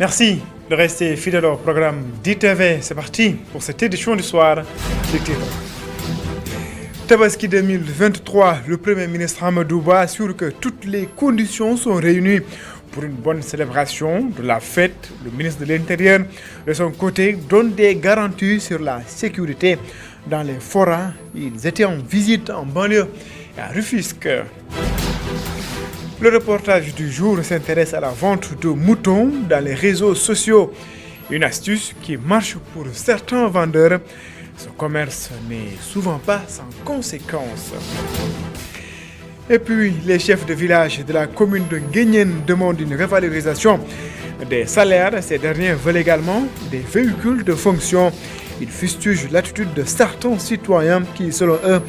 Merci de rester fidèle au programme d'ITV. C'est parti pour cette édition du soir. Tabaski 2023, le Premier ministre Amadou Ba assure que toutes les conditions sont réunies pour une bonne célébration de la fête. Le ministre de l'Intérieur, de son côté, donne des garanties sur la sécurité dans les forats. Ils étaient en visite en banlieue et à Rufisque. Le reportage du jour s'intéresse à la vente de moutons dans les réseaux sociaux. Une astuce qui marche pour certains vendeurs. Ce commerce n'est souvent pas sans conséquences. Et puis, les chefs de village de la commune de Guéniène demandent une revalorisation des salaires. Ces derniers veulent également des véhicules de fonction. Ils fustigent l'attitude de certains citoyens qui, selon eux,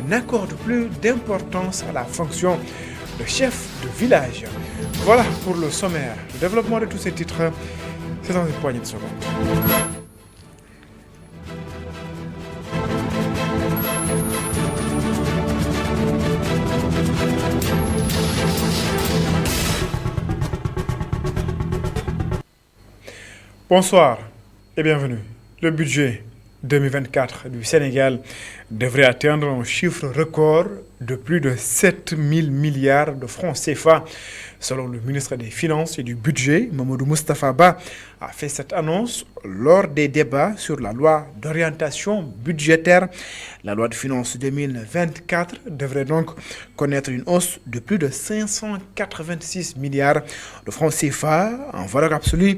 n'accordent plus d'importance à la fonction de chef de village. Voilà pour le sommaire. Le développement de tous ces titres, c'est dans une poignée de secondes. Bonsoir et bienvenue. Le budget 2024 du Sénégal devrait atteindre un chiffre record de plus de 7 000 milliards de francs CFA. Selon le ministre des Finances et du Budget, Mamadou Moustapha Ba, a fait cette annonce lors des débats sur la loi d'orientation budgétaire. La loi de finances 2024 devrait donc connaître une hausse de plus de 586 milliards de francs CFA en valeur absolue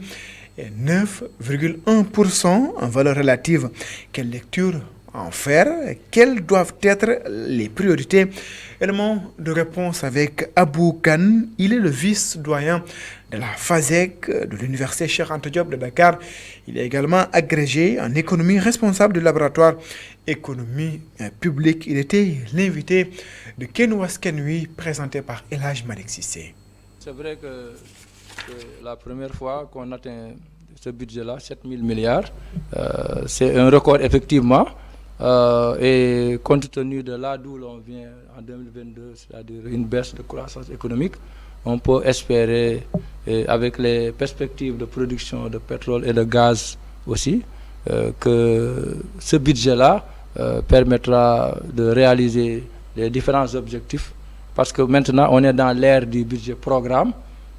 et 9,1% en valeur relative. Quelle lecture en faire? Quelles doivent être les priorités? Élément de réponse avec Abou Khan. Il est le vice-doyen de la FASEC de l'Université Cheikh Anta Diop de Dakar. Il est également agrégé en économie, responsable du laboratoire économie publique. Il était l'invité de Kenouas Kenui, présenté par El Hadj Malick Cissé. C'est vrai que c'est la première fois qu'on atteint ce budget-là, 7 000 milliards. C'est un record effectivement. Et compte tenu de là d'où l'on vient en 2022, c'est-à-dire une baisse de croissance économique, on peut espérer, avec les perspectives de production de pétrole et de gaz aussi, que ce budget-là permettra de réaliser les différents objectifs. Parce que maintenant, on est dans l'ère du budget programme.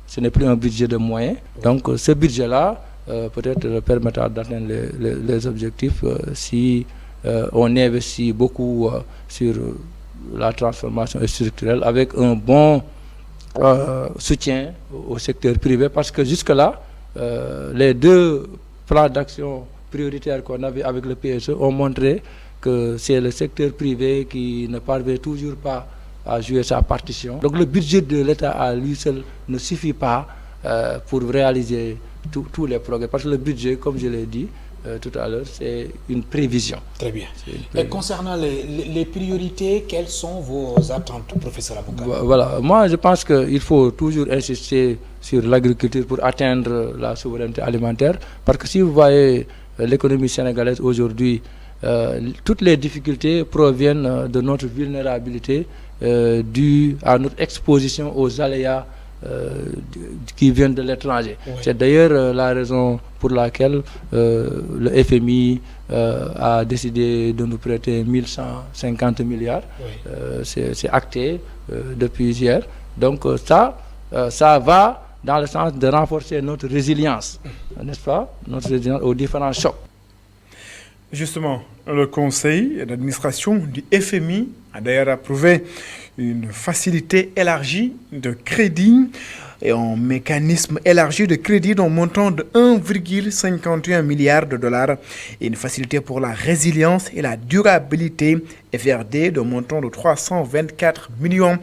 Ce n'est plus un budget de moyens. Donc ce budget-là peut-être permettra d'atteindre les objectifs si on investit beaucoup sur la transformation structurelle avec un bon soutien au secteur privé. Parce que jusque-là, les deux plans d'action prioritaires qu'on avait avec le PSE ont montré que c'est le secteur privé qui ne parvient toujours pas à jouer sa partition. Donc le budget de l'État à lui seul ne suffit pas pour réaliser tous les progrès. Parce que le budget, comme je l'ai dit tout à l'heure, c'est une prévision. Très bien. Et concernant les priorités, quelles sont vos attentes, professeur Aboukan? Voilà, moi je pense qu'il faut toujours insister sur l'agriculture pour atteindre la souveraineté alimentaire. Parce que si vous voyez l'économie sénégalaise aujourd'hui, toutes les difficultés proviennent de notre vulnérabilité due à notre exposition aux aléas qui viennent de l'étranger. Oui. C'est d'ailleurs la raison pour laquelle le FMI a décidé de nous prêter 1150 milliards. Oui. C'est acté depuis hier. Donc ça va dans le sens de renforcer notre résilience, n'est-ce pas? Notre résilience aux différents chocs. Justement, le conseil d'administration du FMI a d'ailleurs approuvé une facilité élargie de crédit et un mécanisme élargi de crédit d'un montant de 1,51 milliard de dollars et une facilité pour la résilience et la durabilité FRD d'un montant de 324 millions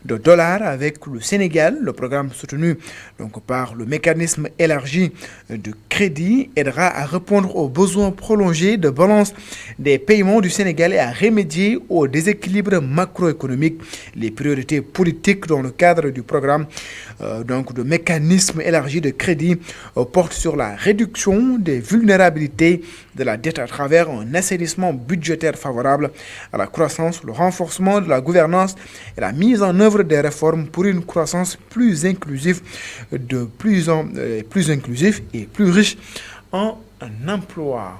de dollars avec le Sénégal. Le programme soutenu donc par le mécanisme élargi de crédit aidera à répondre aux besoins prolongés de balance des paiements du Sénégal et à remédier aux déséquilibres macroéconomiques. Les priorités politiques dans le cadre du programme donc de mécanisme élargi de crédit portent sur la réduction des vulnérabilités de la dette à travers un assainissement budgétaire favorable à la croissance, le renforcement de la gouvernance et la mise en œuvre des réformes pour une croissance plus inclusive, plus inclusive et plus riche en emploi.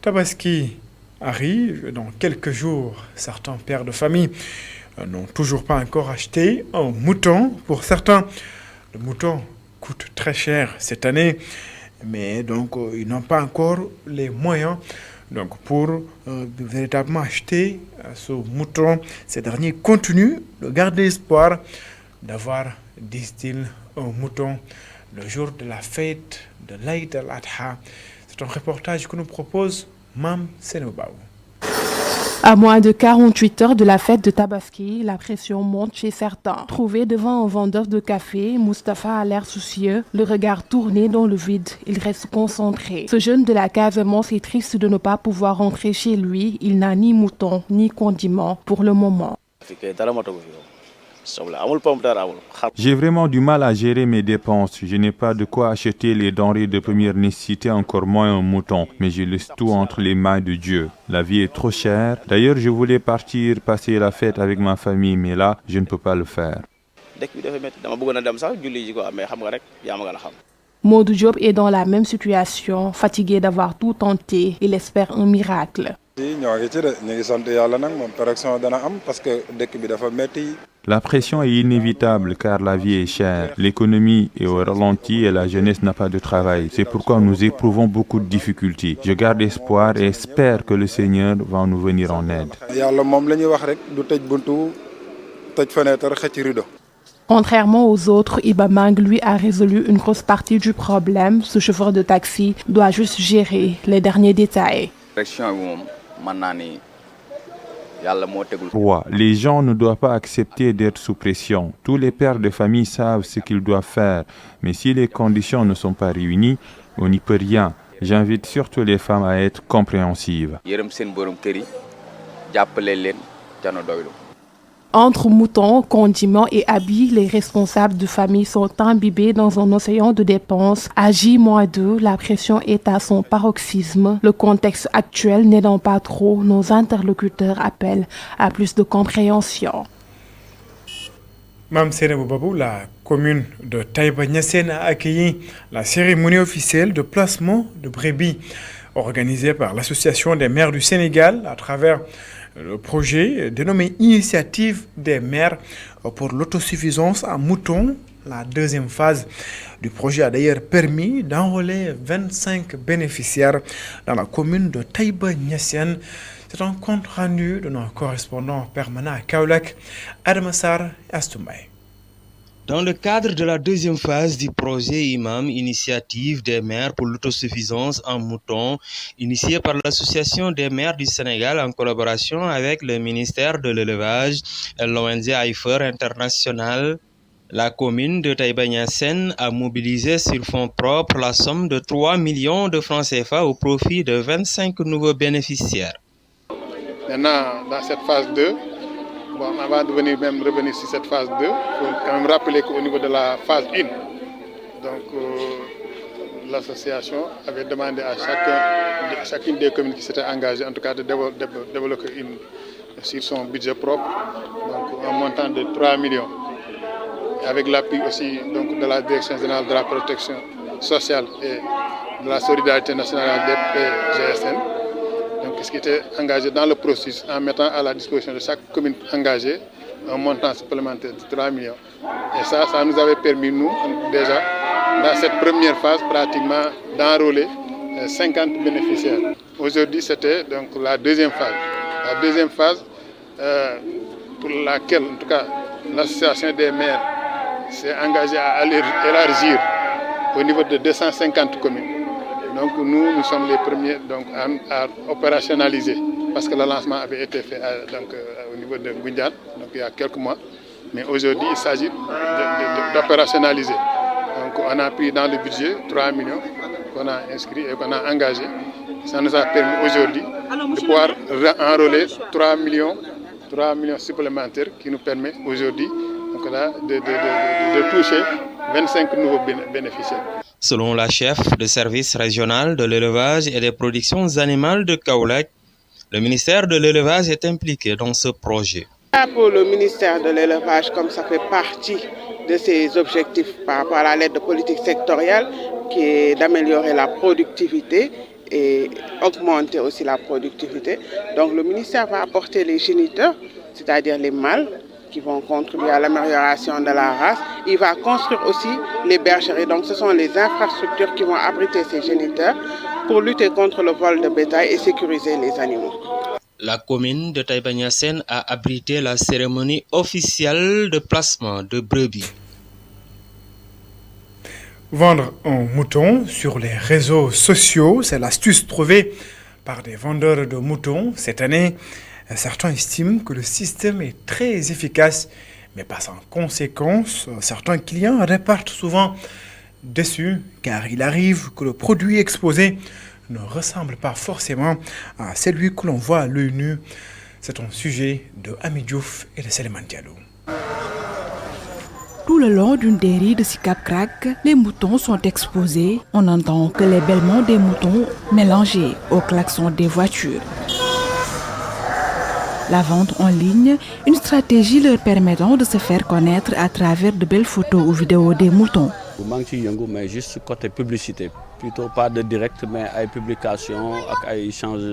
Tabaski arrive dans quelques jours. Certains pères de famille n'ont toujours pas encore acheté un mouton. Pour certains, le mouton coûte très cher cette année, mais donc ils n'ont pas encore les moyens donc pour véritablement acheter ce mouton. Ces derniers continuent de garder espoir d'avoir, disent-ils, un mouton le jour de la fête de l'Aïd al-Adha. C'est un reportage que nous propose Mam Senoubaou. À moins de 48 heures de la fête de Tabaski, la pression monte chez certains. Trouvé devant un vendeur de café, Mustapha a l'air soucieux, le regard tourné dans le vide. Il reste concentré. Ce jeune de la Casamance est triste de ne pas pouvoir rentrer chez lui. Il n'a ni mouton, ni condiment pour le moment. J'ai vraiment du mal à gérer mes dépenses. Je n'ai pas de quoi acheter les denrées de première nécessité, encore moins un mouton. Mais je laisse tout entre les mains de Dieu. La vie est trop chère. D'ailleurs, je voulais partir passer la fête avec ma famille, mais là, je ne peux pas le faire. Modou Diop est dans la même situation, fatigué d'avoir tout tenté. Il espère un miracle. La pression est inévitable car la vie est chère. L'économie est au ralenti et la jeunesse n'a pas de travail. C'est pourquoi nous éprouvons beaucoup de difficultés. Je garde espoir et espère que le Seigneur va nous venir en aide. Contrairement aux autres, Ibamang, lui, a résolu une grosse partie du problème. Ce chauffeur de taxi doit juste gérer les derniers détails. Les gens ne doivent pas accepter d'être sous pression. Tous les pères de famille savent ce qu'ils doivent faire. Mais si les conditions ne sont pas réunies, on n'y peut rien. J'invite surtout les femmes à être compréhensives. Entre moutons, condiments et habits, les responsables de famille sont imbibés dans un océan de dépenses. À J-2, la pression est à son paroxysme. Le contexte actuel n'aidant pas trop, nos interlocuteurs appellent à plus de compréhension. Mam Seynabou Babou, la commune de Taïba Niassène a accueilli la cérémonie officielle de placement de brebis organisée par l'Association des maires du Sénégal à travers le projet dénommé Initiative des maires pour l'autosuffisance en moutons. La deuxième phase du projet a d'ailleurs permis d'enrôler 25 bénéficiaires dans la commune de Taïba Niassène. C'est un compte rendu de nos correspondants permanents à Kaolack, Adamassar et Astumbaye. Dans le cadre de la deuxième phase du projet IMAM, Initiative des maires pour l'autosuffisance en moutons, initié par l'Association des maires du Sénégal en collaboration avec le ministère de l'Élevage et l'ONG IFER International, la commune de Taïba Niassène a mobilisé sur fonds propres la somme de 3 millions de francs CFA au profit de 25 nouveaux bénéficiaires. Maintenant, dans cette phase 2, avant de revenir sur cette phase 2, il faut quand même rappeler qu'au niveau de la phase 1, l'association avait demandé à chacune des communes qui s'étaient engagées, en tout cas de développer sur son budget propre, donc un montant de 3 millions. Et avec l'appui aussi de la Direction générale de la protection sociale et de la solidarité nationale DPGSN, ce qui était engagé dans le processus en mettant à la disposition de chaque commune engagée un montant supplémentaire de 3 millions. Et ça nous avait permis, nous, déjà, dans cette première phase, pratiquement, d'enrôler 50 bénéficiaires. Aujourd'hui, c'était donc la deuxième phase. La deuxième phase, pour laquelle, en tout cas, l'association des maires s'est engagée à élargir au niveau de 250 communes. Donc nous sommes les premiers à opérationnaliser, parce que le lancement avait été fait au niveau de Ngoundiane, donc il y a quelques mois. Mais aujourd'hui, il s'agit d'opérationnaliser. Donc on a pris dans le budget 3 millions qu'on a inscrit et qu'on a engagé. Ça nous a permis aujourd'hui de pouvoir enrôler 3 millions supplémentaires qui nous permet aujourd'hui de toucher 25 nouveaux bénéficiaires. Selon la chef de service régional de l'élevage et des productions animales de Kaolack, Le ministère de l'élevage est impliqué dans ce projet. Pour le ministère de l'élevage, comme ça fait partie de ses objectifs par rapport à la lettre de politique sectorielle, qui est d'améliorer la productivité et augmenter aussi la productivité. Donc le ministère va apporter les géniteurs, c'est-à-dire les mâles, qui vont contribuer à l'amélioration de la race. Il va construire aussi les bergeries. Donc ce sont les infrastructures qui vont abriter ces géniteurs pour lutter contre le vol de bétail et sécuriser les animaux. La commune de Taïba Niassène a abrité la cérémonie officielle de placement de brebis. Vendre un mouton sur les réseaux sociaux, c'est l'astuce trouvée par des vendeurs de moutons. Cette année, certains estiment que le système est très efficace, mais pas sans conséquence. Certains clients repartent souvent déçus car il arrive que le produit exposé ne ressemble pas forcément à celui que l'on voit à l'œil nu. C'est un sujet de Ami Diouf et de Seleman Diallo. Tout le long d'une dairie de Sicap-Crac, les moutons sont exposés. On n'entend que les bêlements des moutons mélangés au klaxon des voitures. La vente en ligne, une stratégie leur permettant de se faire connaître à travers de belles photos ou vidéos des moutons. Mais juste côté publicité, plutôt pas de direct, mais à publication, à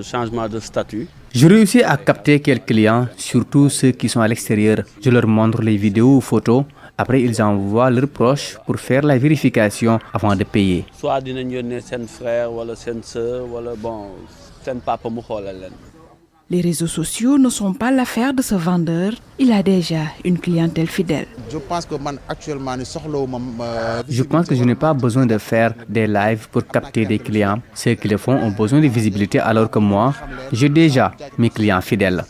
changement de statut. Je réussis à capter quelques clients, surtout ceux qui sont à l'extérieur. Je leur montre les vidéos ou photos. Après, ils envoient leurs proches pour faire la vérification avant de payer. Soit d'un frère, ou une soeur, ou un papa. Les réseaux sociaux ne sont pas l'affaire de ce vendeur. Il a déjà une clientèle fidèle. Je pense que je n'ai pas besoin de faire des lives pour capter des clients. Ceux qui le font ont besoin de visibilité alors que moi, j'ai déjà mes clients fidèles.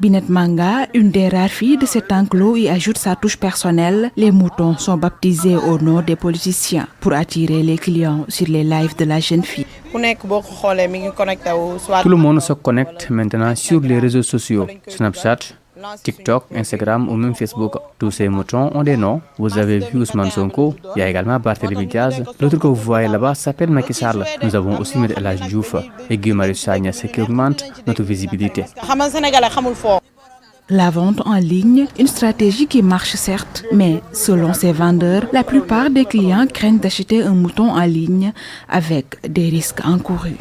Binet Manga, une des rares filles de cet enclos, y ajoute sa touche personnelle. Les moutons sont baptisés au nom des politiciens pour attirer les clients sur les lives de la jeune fille. Tout le monde se connecte maintenant sur les réseaux sociaux, Snapchat, TikTok, Instagram ou même Facebook. Tous ces moutons ont des noms. Vous avez vu Ousmane Sonko, il y a également Barthélémy Diaz. L'autre que vous voyez là-bas s'appelle Macky Sall. Nous avons aussi M. El Hadji Diouf et Guy Marius Sagna, ce qui augmente notre visibilité. La vente en ligne, une stratégie qui marche certes, mais selon ces vendeurs, la plupart des clients craignent d'acheter un mouton en ligne avec des risques encourus.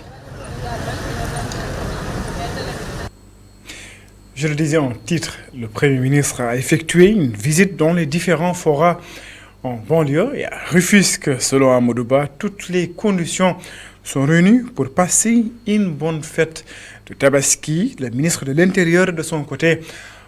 Je le disais en titre, le Premier ministre a effectué une visite dans les différents forats en banlieue et à Rufisque. Selon Amadouba, toutes les conditions sont réunies pour passer une bonne fête de Tabaski. Le ministre de l'Intérieur, de son côté,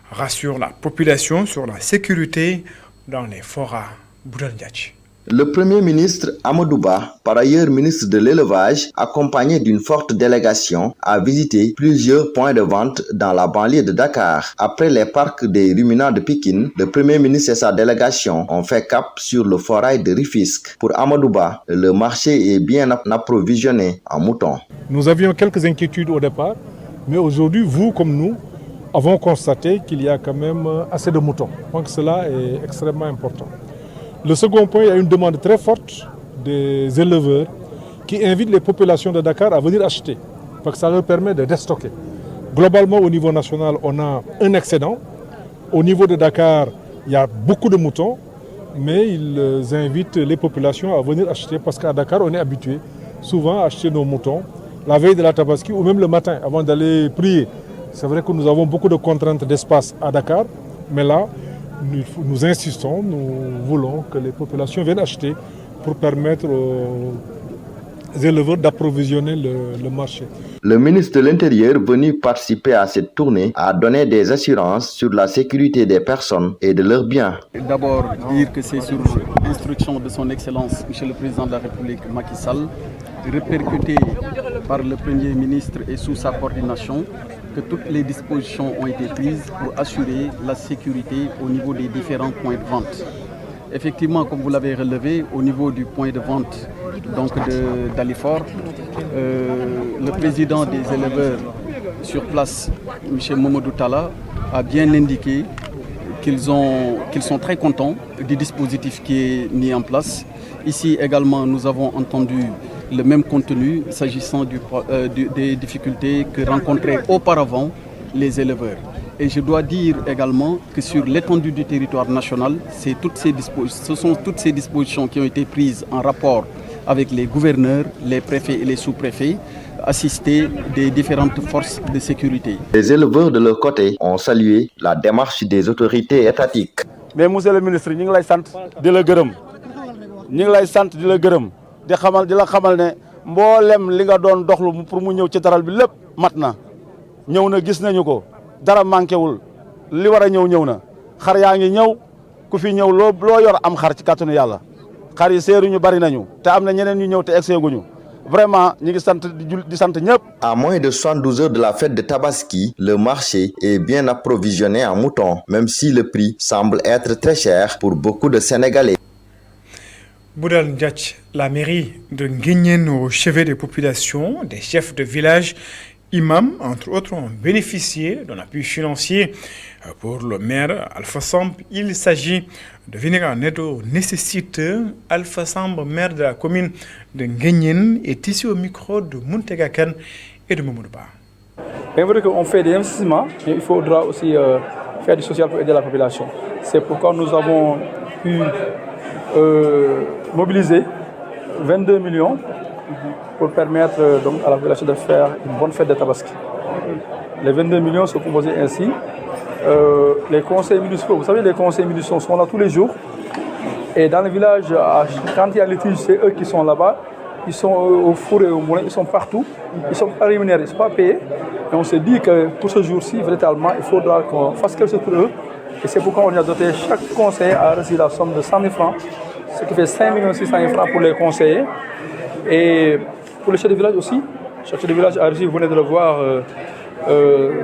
rassure la population sur la sécurité dans les forats. Boudandjatch. Le Premier ministre Amadouba, par ailleurs ministre de l'Élevage, accompagné d'une forte délégation, a visité plusieurs points de vente dans la banlieue de Dakar. Après les parcs des ruminants de Pikine, le Premier ministre et sa délégation ont fait cap sur le forail de Rufisque. Pour Amadouba, le marché est bien approvisionné en moutons. Nous avions quelques inquiétudes au départ, mais aujourd'hui, vous comme nous, avons constaté qu'il y a quand même assez de moutons. Donc cela est extrêmement important. Le second point, il y a une demande très forte des éleveurs qui invitent les populations de Dakar à venir acheter, parce que ça leur permet de déstocker. Globalement, au niveau national, on a un excédent. Au niveau de Dakar, il y a beaucoup de moutons, mais ils invitent les populations à venir acheter, parce qu'à Dakar, on est habitué souvent à acheter nos moutons la veille de la Tabaski ou même le matin avant d'aller prier. C'est vrai que nous avons beaucoup de contraintes d'espace à Dakar, mais là, nous insistons, nous voulons que les populations viennent acheter pour permettre aux éleveurs d'approvisionner le marché. Le ministre de l'Intérieur, venu participer à cette tournée, a donné des assurances sur la sécurité des personnes et de leurs biens. D'abord, dire que c'est sur instruction de son Excellence, Monsieur le Président de la République, Macky Sall, répercuté par le Premier ministre et sous sa coordination, que toutes les dispositions ont été prises pour assurer la sécurité au niveau des différents points de vente. Effectivement, comme vous l'avez relevé, au niveau du point de vente d'Alifort, le président des éleveurs sur place, M. Momodou Talla, a bien indiqué qu'ils sont très contents du dispositif qui est mis en place. Ici également, nous avons entendu le même contenu s'agissant des difficultés que rencontraient auparavant les éleveurs. Et je dois dire également que sur l'étendue du territoire national, ce sont toutes ces dispositions qui ont été prises en rapport avec les gouverneurs, les préfets et les sous-préfets, assistés des différentes forces de sécurité. Les éleveurs de leur côté ont salué la démarche des autorités étatiques. Mais monsieur le ministre, ñu ngi lay sant di la gërëm ñu ngi lay sant di la gërëm di la xamal ne mboolem li nga doon doxlu pour mu ñëw ci daral bi lépp mat na ñëw na gis nañu ko dara manqué wul li war a ñëw na xar yaa ngi ñëw ku fi ñëw loo yor am xar ci kàttanu yàlla xar yi seeruñu bari nañu te am na ñeneen ñu ñëw te egseeguñu vraiment ñu ngi sant di sant ñëpp. À moins de 72 heures de la fête de Tabaski, le marché est bien approvisionné en moutons, même si le prix semble être très cher pour beaucoup de Sénégalais. Boudal Ndiaye, la mairie de Nguyen au chevet des populations, des chefs de village, imams, entre autres, ont bénéficié d'un appui financier pour le maire Alpha Samb. Il s'agit de venir en aide aux nécessiteux. Alpha Samb, maire de la commune de Nguyen, est ici au micro de Muntega Kane et de Mamadou Ba. C'est vrai qu'on fait des investissements, mais il faudra aussi faire du social pour aider la population. C'est pourquoi nous avons pu mobiliser 22 millions pour permettre donc, à la population de faire une bonne fête de Tabaski. Les 22 millions sont composés ainsi. Les conseils municipaux, vous savez, les conseils municipaux sont là tous les jours. Et dans le village, quand il y a litige, c'est eux qui sont là-bas. Ils sont au four et au moulin, ils sont partout. Ils sont pas rémunérés, ils ne sont pas payés. Et on s'est dit que pour ce jour-ci, véritablement, il faudra qu'on fasse quelque chose pour eux. Et c'est pourquoi on a doté chaque conseiller a reçu la somme de 100 000 francs, ce qui fait 5 600 000 francs pour les conseillers. Et pour le chef de village aussi, le chef de village a reçu, vous venez de le voir,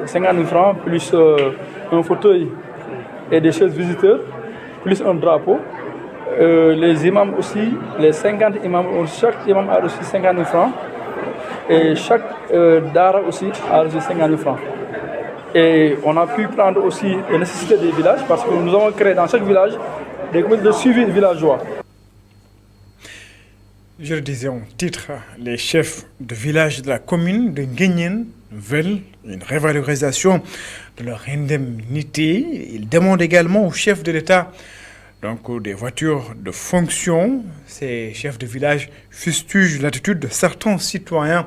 50 000 francs, plus un fauteuil et des chaises visiteurs, plus un drapeau. Les imams aussi, les 50 imams, chaque imam a reçu 50 000 francs. Et chaque dara aussi a reçu 50 000 francs. Et on a pu prendre aussi les nécessités des villages parce que nous avons créé dans chaque village des comités de suivi villageois. Je le disais en titre, les chefs de village de la commune de Nguyen veulent une révalorisation de leur indemnité. Ils demandent également aux chefs de l'État donc des voitures de fonction. Ces chefs de village fustigent l'attitude de certains citoyens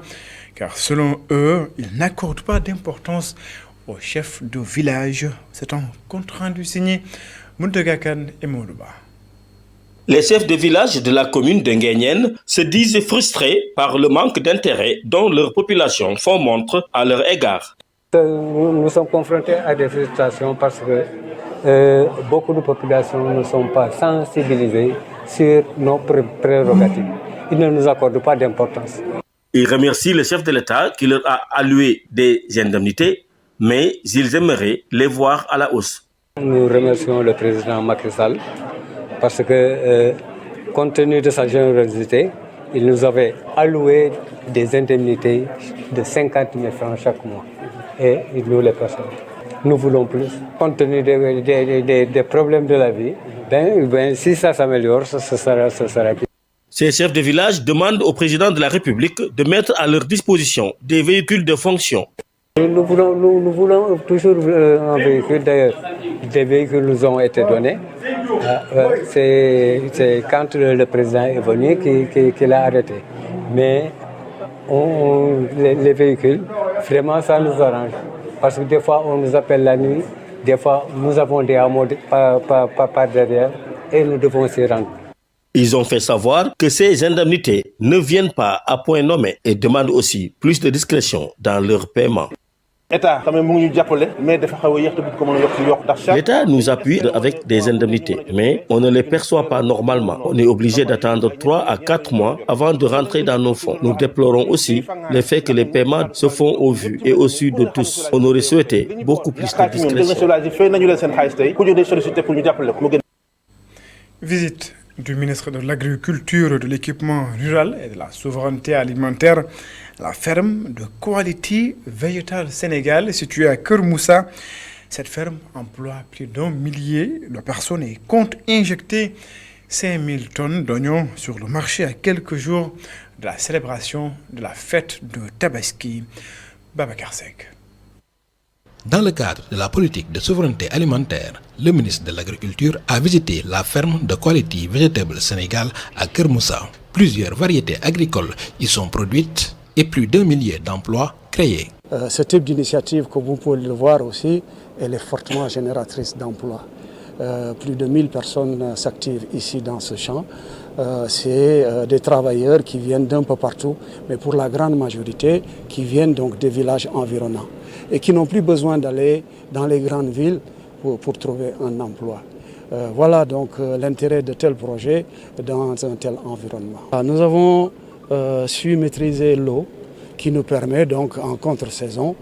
car selon eux, ils n'accordent pas d'importance aux chefs de village. C'est un compte rendu signé Muntega Kane et Mamadou Ba. Les chefs de village de la commune de Nguyen se disent frustrés par le manque d'intérêt dont leur population font montre à leur égard. Nous sommes confrontés à des frustrations parce que beaucoup de populations ne sont pas sensibilisées sur nos prérogatives. Ils ne nous accordent pas d'importance. Ils remercient le chef de l'État qui leur a alloué des indemnités, mais ils aimeraient les voir à la hausse. Nous remercions le président Macky Sall parce que, compte tenu de sa générosité, il nous avait alloué des indemnités de 50 000 francs chaque mois. Et il nous les passe. Nous voulons plus. Compte tenu des problèmes de la vie, si ça s'améliore, ce sera plus. Ces chefs de village demandent au président de la République de mettre à leur disposition des véhicules de fonction. Nous voulons toujours un véhicule. D'ailleurs, des véhicules nous ont été donnés. C'est quand le président est venu qu'il a arrêté. Mais les véhicules, vraiment, ça nous arrange. Parce que des fois, on nous appelle la nuit. Des fois, nous avons des hameaux par derrière et nous devons s'y rendre. Ils ont fait savoir que ces indemnités ne viennent pas à point nommé et demandent aussi plus de discrétion dans leur paiement. L'État nous appuie avec des indemnités, mais on ne les perçoit pas normalement. On est obligé d'attendre 3 à 4 mois avant de rentrer dans nos fonds. Nous déplorons aussi le fait que les paiements se font au vu et au su de tous. On aurait souhaité beaucoup plus de discrétion. Visite du ministre de l'Agriculture, de l'Équipement rural et de la Souveraineté alimentaire. La ferme de Quality Vegetal Sénégal, située à Kermoussa. Cette ferme emploie plus d'1 millier de personnes et compte injecter 5000 tonnes d'oignons sur le marché à quelques jours de la célébration de la fête de Tabaski. Babacar Seck. Dans le cadre de la politique de souveraineté alimentaire, le ministre de l'Agriculture a visité la ferme de Quality Vegetable Sénégal à Kermoussa. Plusieurs variétés agricoles y sont produites et plus d'1 millier d'emplois créés. Ce type d'initiative, comme vous pouvez le voir aussi, elle est fortement génératrice d'emplois. Plus de 1000 personnes s'activent ici dans ce champ. C'est des travailleurs qui viennent d'un peu partout, mais pour la grande majorité qui viennent donc des villages environnants et qui n'ont plus besoin d'aller dans les grandes villes pour trouver un emploi. Voilà donc l'intérêt de tel projet dans un tel environnement. Nous avons su maîtriser l'eau qui nous permet donc en contre-saison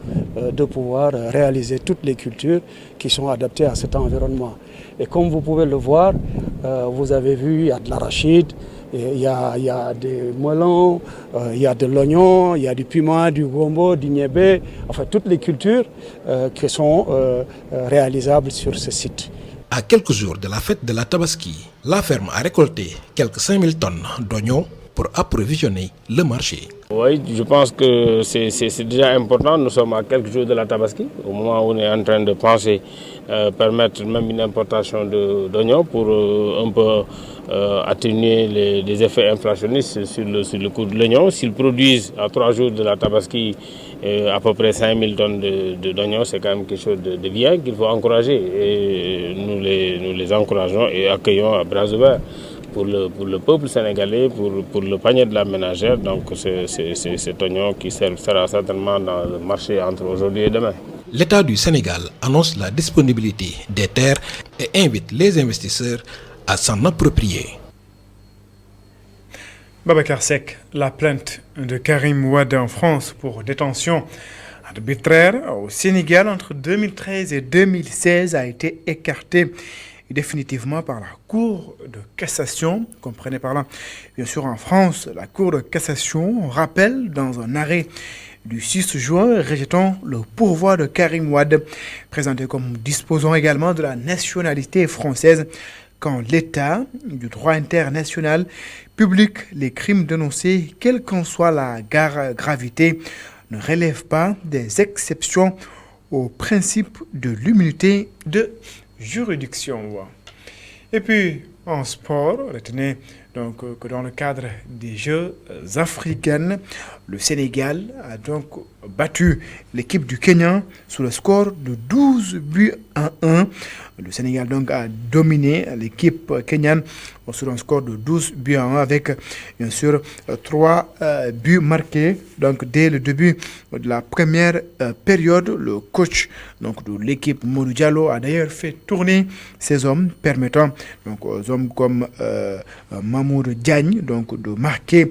de pouvoir réaliser toutes les cultures qui sont adaptées à cet environnement. Et comme vous pouvez le voir, vous avez vu, il y a de l'arachide, il y a des melons, il y a de l'oignon, il y a du piment, du gombo, du niébé, enfin toutes les cultures qui sont réalisables sur ce site. À quelques jours de la fête de la Tabaski, la ferme a récolté quelques 5000 tonnes d'oignons pour approvisionner le marché. Oui, je pense que c'est déjà important. Nous sommes à quelques jours de la Tabaski, au moment où on est en train de penser permettre même une importation d'oignons pour un peu atténuer les effets inflationnistes sur le coût de l'oignon. S'ils produisent à 3 jours de la Tabaski à peu près 5000 tonnes d'oignons, c'est quand même quelque chose de bien qu'il faut encourager. Et nous les encourageons et accueillons à bras ouverts. Pour le peuple sénégalais, pour le panier de la ménagère, donc c'est cet oignon qui sera certainement dans le marché entre aujourd'hui et demain. L'État du Sénégal annonce la disponibilité des terres et invite les investisseurs à s'en approprier. Babacar Seck, la plainte de Karim Wade en France pour détention arbitraire au Sénégal entre 2013 et 2016 a été écartée définitivement par la Cour de cassation. Comprenez par là, bien sûr en France, la Cour de cassation rappelle dans un arrêt du 6 juin rejetant le pourvoi de Karim Wade, présenté comme disposant également de la nationalité française, quand l'État du droit international publique les crimes dénoncés, quelle qu'en soit la gravité, ne relève pas des exceptions au principe de l'immunité de juridiction. Et puis en sport, retenez donc que dans le cadre des Jeux africains, le Sénégal a donc battu l'équipe du Kenya sous le score de 12 buts à 1. Le Sénégal donc a dominé l'équipe kenyane sur un score de 12 buts à 1 avec bien sûr 3 buts marqués. Donc dès le début de la première période, le coach donc de l'équipe Modou Diallo a d'ailleurs fait tourner ses hommes, permettant donc aux hommes comme Mamour Diagne donc de marquer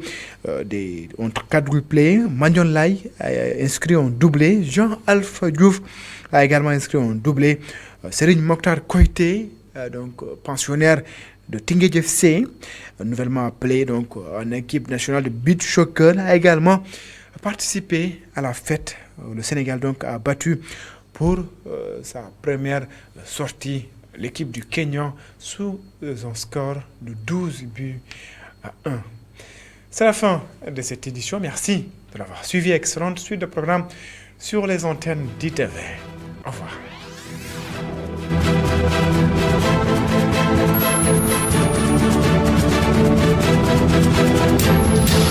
des quadruplés. Mandion Lai a inscrit un doublé. Jean-Alpha Diouf a également inscrit un doublé. Serigne Mokhtar Koité, donc pensionnaire de Teungueth FC, nouvellement appelé donc en équipe nationale de beach soccer, a également participé à la fête. Le Sénégal donc a battu pour sa première sortie l'équipe du Kenya sous un score de 12 buts à 1. C'est la fin de cette édition. Merci de l'avoir suivi. Excellente suite de programme sur les antennes d'ITV. Au revoir. Thank you.